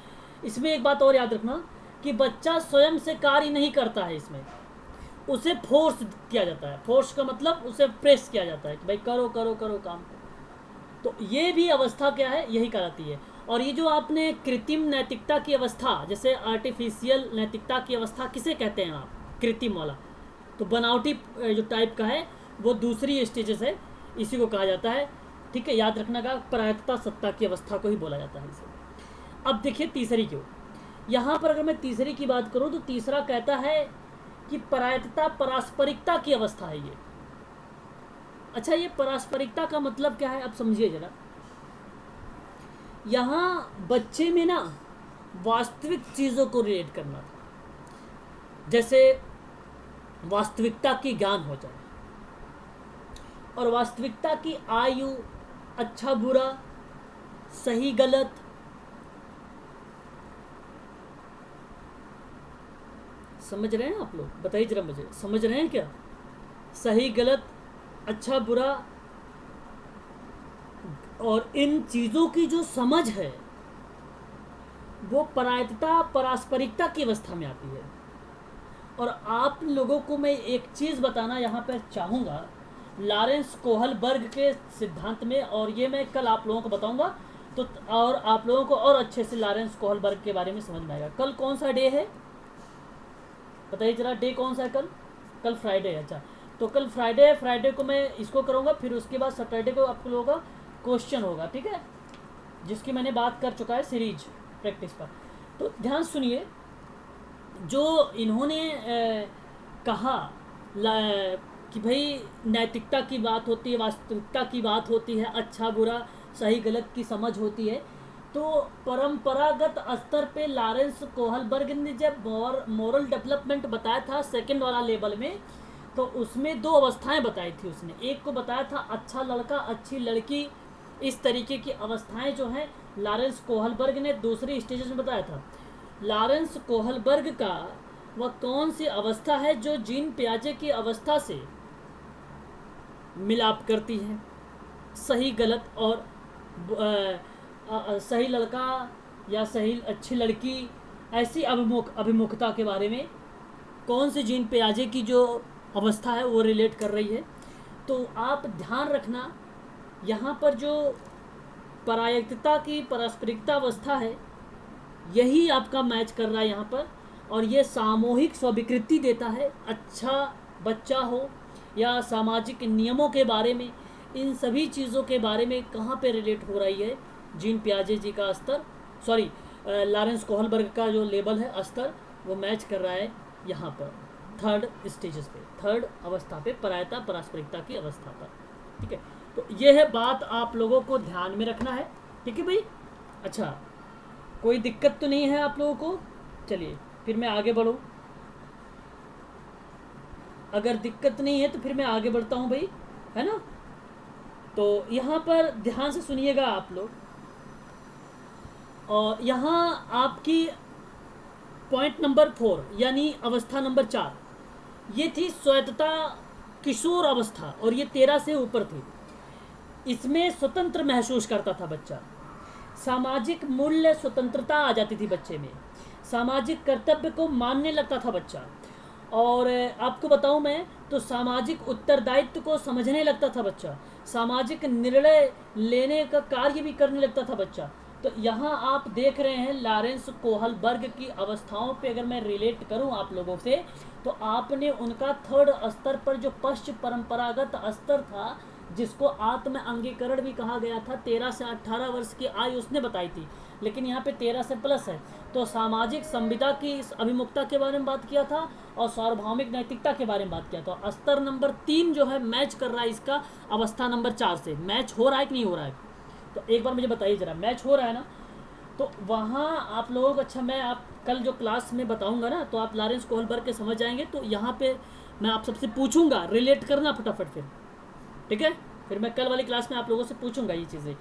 इसमें एक बात और याद रखना कि बच्चा स्वयं से कार्य नहीं करता है, इसमें उसे फोर्स किया जाता है। फोर्स का मतलब उसे प्रेस किया जाता है कि भाई करो करो करो काम। तो ये भी अवस्था क्या है? यही कहलाती है। और ये जो आपने कृत्रिम नैतिकता की अवस्था, जैसे आर्टिफिशियल नैतिकता की अवस्था किसे कहते हैं आप? कृत्रिम वाला, तो बनावटी जो टाइप का है वो दूसरी स्टेजेस है, इसी को कहा जाता है। ठीक है, याद रखना का परायतता सत्ता की अवस्था को ही बोला जाता है इसे। अब देखिए तीसरी क्यों, यहाँ पर अगर मैं तीसरी की बात करूँ तो तीसरा कहता है कि परायतता पारस्परिकता की अवस्था है ये। अच्छा, ये पारस्परिकता का मतलब क्या है आप समझिए जरा। यहाँ बच्चे में ना वास्तविक चीज़ों को रिलेट करना था, जैसे वास्तविकता की ज्ञान हो जाए, और वास्तविकता की आयु, अच्छा बुरा, सही गलत, समझ रहे हैं आप लोग? बताइए जरा मुझे, समझ रहे हैं क्या? सही गलत, अच्छा बुरा, और इन चीज़ों की जो समझ है वो परायतता पारस्परिकता की अवस्था में आती है। और आप लोगों को मैं एक चीज़ बताना यहाँ पर चाहूँगा लॉरेंस कोहलबर्ग के सिद्धांत में, और ये मैं कल आप लोगों को बताऊँगा, तो और आप लोगों को और अच्छे से लॉरेंस कोहलबर्ग के बारे में समझ में आएगा। कल कौन सा डे है बताइए जरा, डे कौन सा है कल? कल फ्राइडे है। अच्छा, तो कल फ्राइडे है, फ्राइडे को मैं इसको करूँगा, फिर उसके बाद सैटरडे को आप लोगों का क्वेश्चन होगा, ठीक है, जिसकी मैंने बात कर चुका है सीरीज प्रैक्टिस पर। तो ध्यान सुनिए, जो इन्होंने कहा कि भाई नैतिकता की बात होती है, वास्तविकता की बात होती है, अच्छा बुरा सही गलत की समझ होती है, तो परंपरागत स्तर पे लॉरेंस कोहलबर्ग ने जब मॉरल डेवलपमेंट बताया था सेकंड वाला लेवल में, तो उसमें दो अवस्थाएं बताई थी उसने। एक को बताया था अच्छा लड़का अच्छी लड़की, इस तरीके की अवस्थाएं जो हैं लॉरेंस कोहलबर्ग ने दूसरी स्टेजेस में बताया था। लॉरेंस कोहलबर्ग का वह कौन सी अवस्था है जो जीन पियाजे की अवस्था से मिलाप करती है? सही गलत और सही लड़का या सही अच्छी लड़की, ऐसी अभिमुखता के बारे में कौन सी जीन पियाजे की जो अवस्था है वो रिलेट कर रही है। तो आप ध्यान रखना, यहाँ पर जो परायिकता की पारस्परिकता अवस्था है यही आपका मैच कर रहा है यहाँ पर, और ये सामूहिक स्वीकृति देता है। अच्छा बच्चा हो या सामाजिक नियमों के बारे में, इन सभी चीज़ों के बारे में कहाँ पे रिलेट हो रही है जीन पियाजे जी का स्तर, सॉरी लॉरेंस कोहलबर्ग का जो लेवल है स्तर, वो मैच कर रहा है यहाँ पर थर्ड स्टेजेस पे, थर्ड अवस्था पे, परायता पारस्परिकता की अवस्था पर। ठीक है, तो ये है बात आप लोगों को ध्यान में रखना है। ठीक है भाई, अच्छा कोई दिक्कत तो नहीं है आप लोगों को? चलिए फिर मैं आगे बढ़ूँ, अगर दिक्कत नहीं है तो फिर मैं आगे बढ़ता हूँ भाई, है ना। तो यहाँ पर ध्यान से सुनिएगा आप लोग, और यहाँ आपकी पॉइंट नंबर 4 यानी अवस्था नंबर 4, ये थी स्वायत्तता किशोर अवस्था, और ये 13 से ऊपर थी। इसमें स्वतंत्र महसूस करता था बच्चा, सामाजिक मूल्य स्वतंत्रता आ जाती थी बच्चे में, सामाजिक कर्तव्य को मानने लगता था बच्चा, और आपको बताऊं मैं तो सामाजिक उत्तरदायित्व को समझने लगता था बच्चा, सामाजिक निर्णय लेने का कार्य भी करने लगता था बच्चा, तो यहाँ आप देख रहे हैं लॉरेंस कोहलबर्ग की अवस्थाओं पे अगर मैं रिलेट करूँ आप लोगों से, तो आपने उनका थर्ड स्तर पर जो पश्च परंपरागत स्तर था, जिसको आत्म अंगीकरण भी कहा गया था, 13 से 18 वर्ष की आयु उसने बताई थी, लेकिन यहाँ पे 13 से प्लस है। तो सामाजिक संविदा की इस अभिमुखता के बारे में बात किया था और सार्वभौमिक नैतिकता के बारे में बात किया था। स्तर नंबर 3 जो है मैच कर रहा है इसका अवस्था नंबर 4 से। मैच हो रहा है कि नहीं हो रहा है? तो एक बार मुझे बताइए जरा, मैच हो रहा है ना? तो वहाँ आप लोगों को, अच्छा मैं आप कल जो क्लास में बताऊंगा ना, तो आप लॉरेंस कोहलबर्ग के समझ जाएंगे। तो यहाँ पे मैं आप सबसे पूछूंगा, रिलेट करना फटाफट फिर, ठीक है? फिर मैं कल वाली क्लास में आप लोगों से पूछूंगा ये चीज़ें।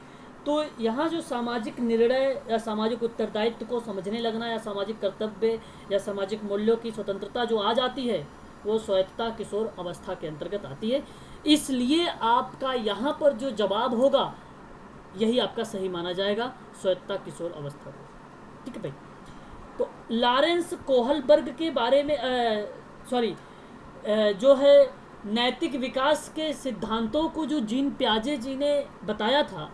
तो यहाँ जो सामाजिक निर्णय या सामाजिक उत्तरदायित्व को समझने लगना या सामाजिक कर्तव्य या सामाजिक मूल्यों की स्वतंत्रता जो आ जाती है, वो स्वायत्तता किशोर अवस्था के अंतर्गत आती है। इसलिए आपका यहाँ पर जो जवाब होगा यही आपका सही माना जाएगा, स्वायत्तता किशोर अवस्था को, ठीक है भाई? तो लॉरेंस कोहलबर्ग के बारे में जो है नैतिक विकास के सिद्धांतों को जो जीन पियाजे जी ने बताया था,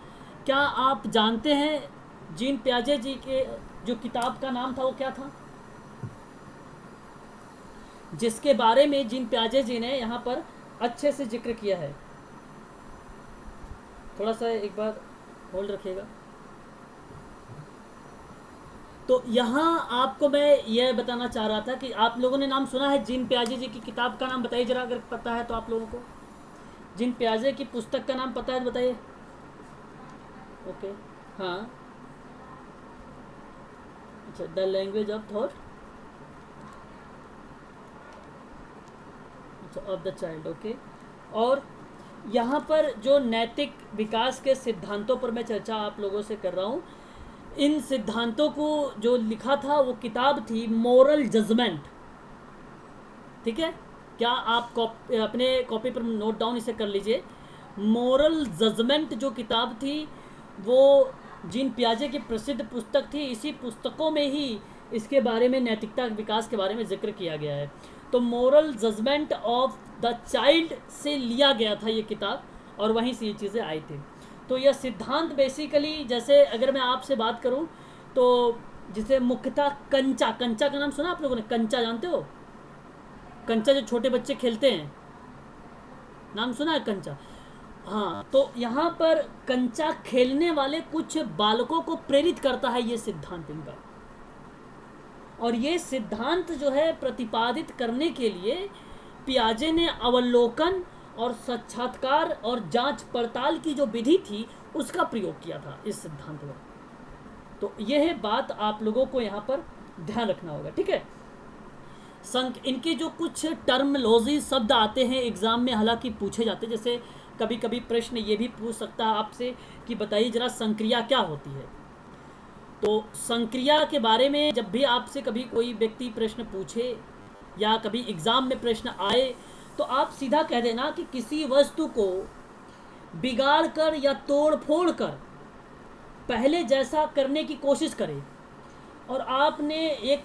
क्या आप जानते हैं जीन पियाजे जी के जो किताब का नाम था वो क्या था, जिसके बारे में जीन पियाजे जी ने यहाँ पर अच्छे से जिक्र किया है? थोड़ा सा एक बार होल्ड रखिएगा। तो यहाँ आपको मैं यह बताना चाह रहा था कि आप लोगों ने नाम सुना है जीन पियाजे जी की किताब का नाम बताइए जरा, अगर पता है तो आप लोगों को। जीन पियाजे की पुस्तक का नाम पता है तो बताइए। ओके, हाँ, अच्छा, द लैंग्वेज ऑफ थॉट, अच्छा, ऑफ द चाइल्ड, ओके। और यहाँ पर जो नैतिक विकास के सिद्धांतों पर मैं चर्चा आप लोगों से कर रहा हूँ, इन सिद्धांतों को जो लिखा था वो किताब थी मोरल जजमेंट, ठीक है? क्या आप अपने कॉपी पर नोट डाउन इसे कर लीजिए। मोरल जजमेंट जो किताब थी वो जीन पियाजे की प्रसिद्ध पुस्तक थी। इसी पुस्तकों में ही इसके बारे में, नैतिकता विकास के बारे में जिक्र किया गया है। तो moral judgement of the child से लिया गया था ये किताब और वहीं से ये चीज़ें आई थी। तो यह सिद्धांत बेसिकली, जैसे अगर मैं आपसे बात करूं तो जिसे मुख्यतः कंचा का नाम सुना आप लोगों ने? कंचा जानते हो? कंचा जो छोटे बच्चे खेलते हैं, नाम सुना है कंचा? हाँ, तो यहाँ पर कंचा खेलने वाले कुछ बालकों को प्रेरित करता है ये सिद्धांत इनका। और ये सिद्धांत जो है प्रतिपादित करने के लिए पियाजे ने अवलोकन और साक्षात्कार और जांच पड़ताल की जो विधि थी उसका प्रयोग किया था इस सिद्धांत में। तो यह बात आप लोगों को यहाँ पर ध्यान रखना होगा, ठीक है? इनके जो कुछ टर्मोलॉजी शब्द आते हैं एग्जाम में, हालांकि पूछे जाते हैं, जैसे कभी कभी प्रश्न ये भी पूछ सकता है आपसे कि बताइए जरा संक्रिया क्या होती है। तो संक्रिया के बारे में जब भी आपसे कभी कोई व्यक्ति प्रश्न पूछे या कभी एग्जाम में प्रश्न आए, तो आप सीधा कह देना कि किसी वस्तु को बिगाड़ कर या तोड़ फोड़ कर पहले जैसा करने की कोशिश करें। और आपने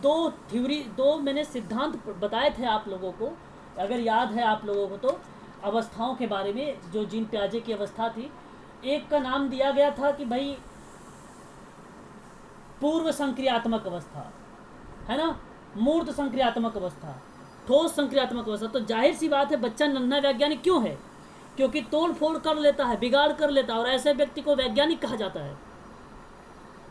दो मैंने सिद्धांत बताए थे आप लोगों को, अगर याद है आप लोगों को, तो अवस्थाओं के बारे में जो जीन पियाजे की अवस्था थी, एक का नाम दिया गया था कि भाई पूर्व संक्रियात्मक अवस्था, है ना, मूर्त संक्रियात्मक अवस्था, ठोस संक्रियात्मक अवस्था। तो जाहिर सी बात है बच्चा नन्हा वैज्ञानिक क्यों है? क्योंकि तोड़ फोड़ कर लेता है, बिगाड़ कर लेता है, और ऐसे व्यक्ति को वैज्ञानिक कहा जाता है,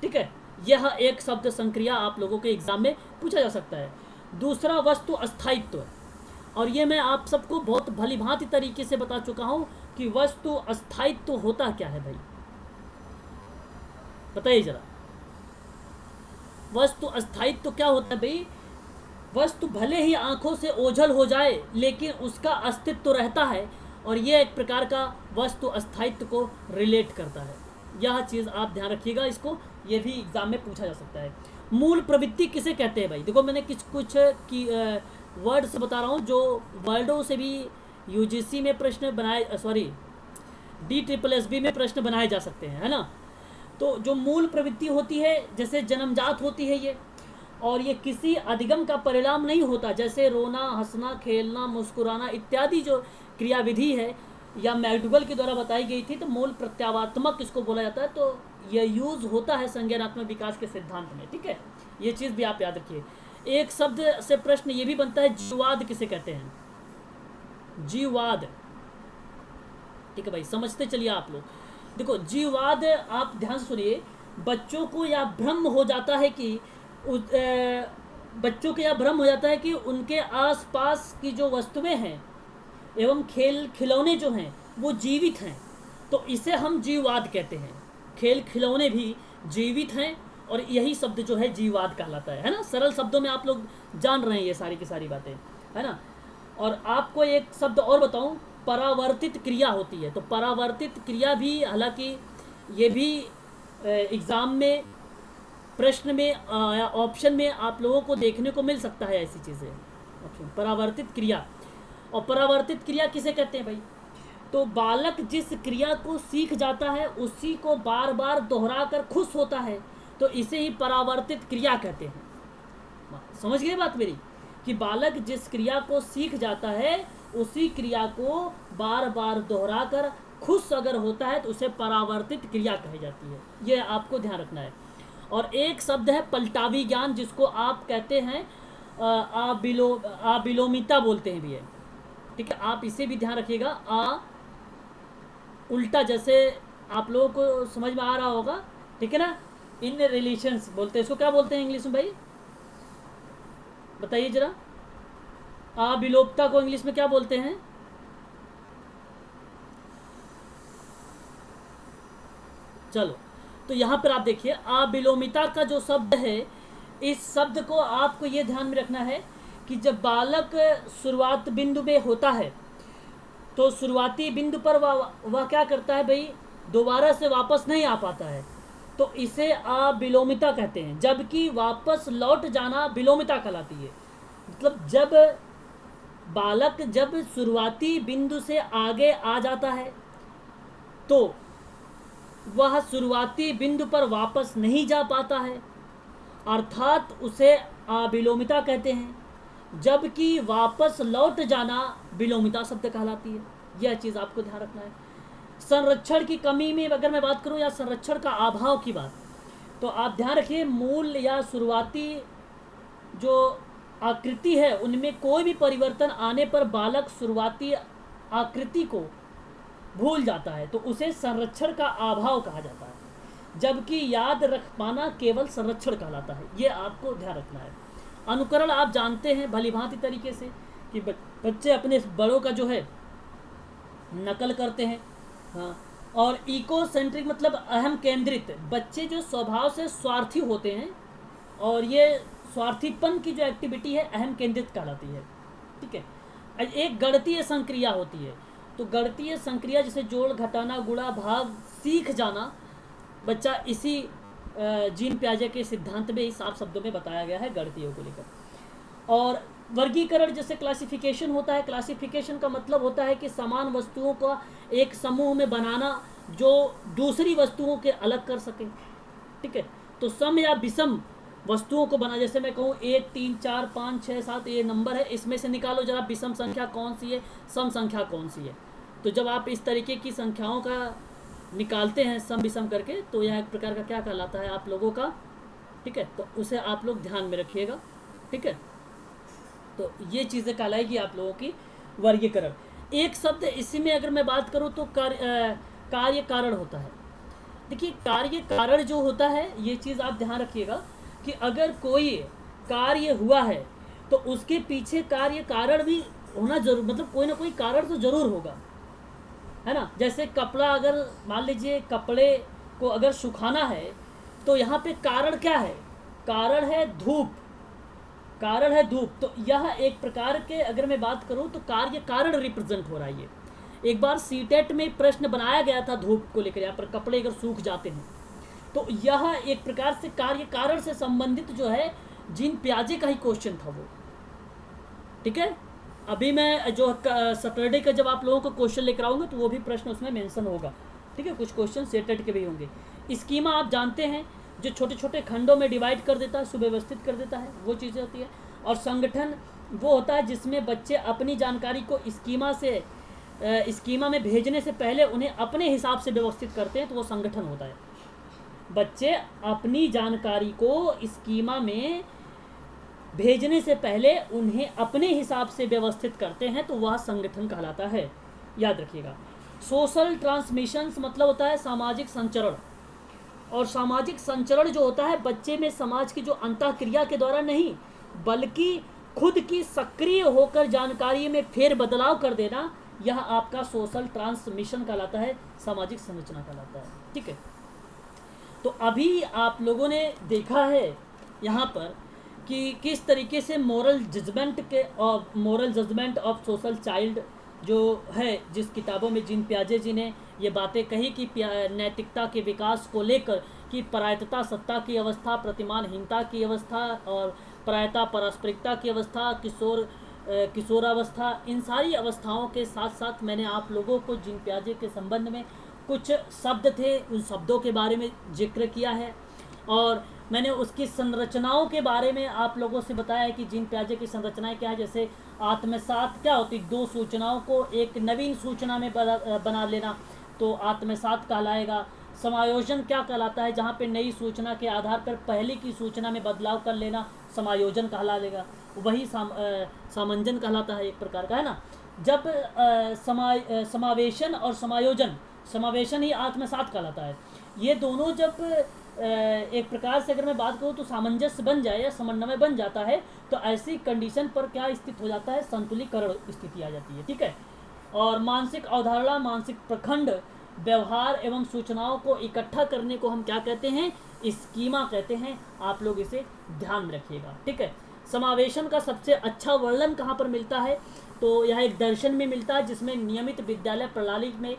ठीक है? यह एक शब्द संक्रिया आप लोगों के एग्जाम में पूछा जा सकता है। दूसरा वस्तु अस्थायित्व, और ये मैं आप सबको बहुत भली भांति तरीके से बता चुका हूं कि वस्तु अस्थायित्व होता क्या है भाई, बताइए जरा। वस्तु अस्थायित्व क्या होता है भाई? वस्तु भले ही आंखों से ओझल हो जाए लेकिन उसका अस्तित्व रहता है, और यह एक प्रकार का वस्तु अस्थायित्व को रिलेट करता है। यह चीज़ आप ध्यान रखिएगा, इसको ये भी एग्जाम में पूछा जा सकता है। मूल प्रवृत्ति किसे कहते हैं भाई? देखो मैंने कुछ की वर्ड्स बता रहा हूँ जो वर्डों से भी यूजीसी में प्रश्न बनाए, DSSB में प्रश्न बनाए जा सकते हैं, है ना? तो जो मूल प्रवृत्ति होती है, जैसे जन्मजात होती है ये, और ये किसी अधिगम का परिणाम नहीं होता, जैसे रोना, हंसना, खेलना, मुस्कुराना इत्यादि जो क्रियाविधि है या मैकडूगल के द्वारा बताई गई थी, तो मूल प्रत्यावात्मक इसको बोला जाता है। तो ये यूज़ होता है संज्ञानात्मक विकास के सिद्धांत में, ठीक है, ये चीज़ भी आप याद रखिए। एक शब्द से प्रश्न ये भी बनता है, जीववाद किसे कहते हैं, जीववाद, ठीक है भाई, समझते चलिए आप लोग। देखो जीववाद, आप ध्यान से सुनिए, बच्चों को या भ्रम हो जाता है कि बच्चों को यह भ्रम हो जाता है कि उनके आसपास की जो वस्तुएं हैं एवं खेल खिलौने जो हैं वो जीवित हैं, तो इसे हम जीववाद कहते हैं। खेल खिलौने भी जीवित हैं और यही शब्द जो है जीववाद कहलाता है ना। सरल शब्दों में आप लोग जान रहे हैं ये सारी की सारी बातें, है ना। और आपको एक शब्द और बताऊं, परावर्तित क्रिया होती है। तो परावर्तित क्रिया भी, हालांकि ये भी एग्ज़ाम में प्रश्न में या ऑप्शन में आप लोगों को देखने को मिल सकता है ऐसी चीज़ें, ऑप्शन परावर्तित क्रिया। और परावर्तित क्रिया किसे कहते हैं भाई, तो बालक जिस क्रिया को सीख जाता है उसी को बार बार दोहरा कर खुश होता है, तो इसे ही परावर्तित क्रिया कहते हैं। समझ गए बात मेरी, कि बालक जिस क्रिया को सीख जाता है उसी क्रिया को बार बार दोहरा कर खुश अगर होता है तो उसे परावर्तित क्रिया कही जाती है। यह आपको ध्यान रखना है। और एक शब्द है पलटावी ज्ञान, जिसको आप कहते हैं आबिलोमिता बोलते हैं भी है, ठीक है, आप इसे भी ध्यान रखिएगा। उल्टा, जैसे आप लोगों को समझ में आ रहा होगा, ठीक है ना, इन रिलेशंस बोलते हैं, इसको क्या बोलते हैं इंग्लिश में भाई, बताइए जरा। अविलोपता को इंग्लिश में क्या बोलते हैं, चलो। तो यहाँ पर आप देखिए, अविलोमिता का जो शब्द है, इस शब्द को आपको ये ध्यान में रखना है कि जब बालक शुरुआत बिंदु में होता है तो शुरुआती बिंदु पर वह क्या करता है भाई, दोबारा से वापस नहीं आ पाता है, तो इसे अविलोमिता कहते हैं। जबकि वापस लौट जाना विलोमिता कहलाती है। मतलब जब बालक जब शुरुआती बिंदु से आगे आ जाता है तो वह शुरुआती बिंदु पर वापस नहीं जा पाता है, अर्थात उसे अविलोमिता कहते हैं। जबकि वापस लौट जाना विलोमिता शब्द कहलाती है। यह चीज़ आपको ध्यान रखना है। संरक्षण की कमी में अगर मैं बात करूं या संरक्षण का अभाव की बात, तो आप ध्यान रखिए, मूल या शुरुआती जो आकृति है उनमें कोई भी परिवर्तन आने पर बालक शुरुआती आकृति को भूल जाता है, तो उसे संरक्षण का अभाव कहा जाता है। जबकि याद रख पाना केवल संरक्षण कहलाता है। ये आपको ध्यान रखना है। अनुकरण आप जानते हैं भलीभांति तरीके से कि बच्चे अपने बड़ों का जो है नकल करते हैं, हाँ। और इको सेंट्रिक मतलब अहम केंद्रित, बच्चे जो स्वभाव से स्वार्थी होते हैं और ये स्वार्थीपन की जो एक्टिविटी है अहम केंद्रित कहलाती है, ठीक है। एक गणितीय संक्रिया होती है, तो गणितीय संक्रिया जैसे जोड़ घटाना गुणा भाग सीख जाना, बच्चा इसी जीन पियाजे के सिद्धांत में ही साफ शब्दों में बताया गया है गणितीयों को लेकर। और वर्गीकरण जैसे क्लासिफिकेशन होता है, क्लासिफिकेशन का मतलब होता है कि समान वस्तुओं का एक समूह में बनाना जो दूसरी वस्तुओं के अलग कर सके, ठीक है। तो सम या विषम वस्तुओं को बना, जैसे मैं कहूँ 1 3 4 5 6 7 ये नंबर है, इसमें से निकालो जरा विषम संख्या कौन सी है, सम संख्या कौन सी है। तो जब आप इस तरीके की संख्याओं का निकालते हैं सम विषम करके, तो यह एक प्रकार का क्या कहलाता है आप लोगों का, ठीक है। तो उसे आप लोग ध्यान में रखिएगा, ठीक है। तो ये चीज़ें कहलाएगी आप लोगों की वर्गीकरण। एक शब्द इसी में अगर मैं बात करूँ तो कार्य कारण होता है। देखिए कार्य कारण जो होता है, ये चीज़ आप ध्यान रखिएगा कि अगर कोई कार्य हुआ है तो उसके पीछे कार्य कारण भी होना जरूर, मतलब कोई ना कोई कारण तो जरूर होगा, है ना। जैसे कपड़ा, अगर मान लीजिए कपड़े को अगर सुखाना है तो यहाँ पे कारण क्या है, कारण है धूप, कारण है धूप। तो यह एक प्रकार के अगर मैं बात करूँ तो कार्य कारण रिप्रेजेंट हो रहा है। ये एक बार सीटेट में प्रश्न बनाया गया था धूप को लेकर, यहाँ पर कपड़े अगर सूख जाते हैं तो यह एक प्रकार से कार्य कारण से संबंधित जो है जीन पियाजे का ही क्वेश्चन था वो, ठीक है। अभी मैं जो सैटरडे का जब आप लोगों को क्वेश्चन लेकर आऊँगा तो वो भी प्रश्न उसमें मेंशन होगा, ठीक है। कुछ क्वेश्चन सेटेट के भी होंगे। स्कीमा आप जानते हैं, जो छोटे छोटे खंडों में डिवाइड कर देता है, सुव्यवस्थित कर देता है, वो चीज़ें होती है। और संगठन वो होता है जिसमें बच्चे अपनी जानकारी को स्कीमा में भेजने से पहले उन्हें अपने हिसाब से व्यवस्थित करते हैं, तो वो संगठन होता है। बच्चे अपनी जानकारी को स्कीमा में भेजने से पहले उन्हें अपने हिसाब से व्यवस्थित करते हैं, तो वह संगठन कहलाता है। याद रखिएगा, सोशल ट्रांसमिशंस मतलब होता है सामाजिक संचरण, और सामाजिक संचरण जो होता है बच्चे में समाज की जो अंतःक्रिया के द्वारा नहीं, बल्कि खुद की सक्रिय होकर जानकारी में फेर बदलाव कर देना, यह आपका सोशल ट्रांसमिशन कहलाता है, सामाजिक संरचना कहलाता है। ठीक है, तो अभी आप लोगों ने देखा है यहाँ पर कि किस तरीके से moral judgement of social child जो है, जिस किताबों में जीन पियाजे जी ने ये बातें कही कि नैतिकता के विकास को लेकर कि परायतता सत्ता की अवस्था, प्रतिमानहीनता की अवस्था और परायता पारस्परिकता की अवस्था, किशोरावस्था, इन सारी अवस्थाओं के साथ साथ मैंने आप लोगों को जीन पियाजे के संबंध में कुछ शब्द थे, उन शब्दों के बारे में जिक्र किया है, और मैंने उसकी संरचनाओं के बारे में आप लोगों से बताया है कि जीन पियाजे की संरचनाएं क्या है। जैसे आत्मसात क्या होती, दो सूचनाओं को एक नवीन सूचना में बना लेना, तो आत्मसात कहलाएगा। समायोजन क्या कहलाता है, जहाँ पे नई सूचना के आधार पर पहले की सूचना में बदलाव कर लेना, समायोजन कहलाएगा। वही सामंजन कहलाता है, एक प्रकार का, है ना। जब समावेशन और समावेशन ही आत्मसात कहलाता है। ये दोनों जब एक प्रकार से अगर मैं बात करूँ तो सामंजस्य बन जाए या समन्वय बन जाता है, तो ऐसी कंडीशन पर क्या स्थित हो जाता है, संतुलीकरण स्थिति आ जाती है। ठीक है, और मानसिक अवधारणा, मानसिक प्रखंड, व्यवहार एवं सूचनाओं को इकट्ठा करने को हम क्या कहते हैं, स्कीमा कहते हैं। आप लोग इसे ध्यान में रखिएगा। ठीक है, समावेशन का सबसे अच्छा वर्णन कहाँ पर मिलता है, तो यह एक दर्शन में मिलता है, जिसमें नियमित विद्यालय प्रणाली में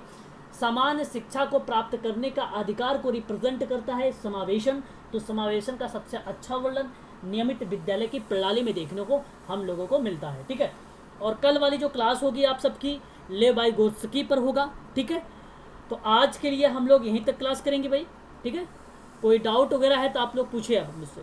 समान शिक्षा को प्राप्त करने का अधिकार को रिप्रेजेंट करता है समावेशन। तो समावेशन का सबसे अच्छा वर्णन नियमित विद्यालय की प्रणाली में देखने को हम लोगों को मिलता है। ठीक है, और कल वाली जो क्लास होगी आप सबकी लेव वाइगोत्स्की पर होगा। ठीक है, तो आज के लिए हम लोग यहीं तक क्लास करेंगे भाई। ठीक है, कोई डाउट वगैरह है तो आप लोग पूछिए अब मुझसे।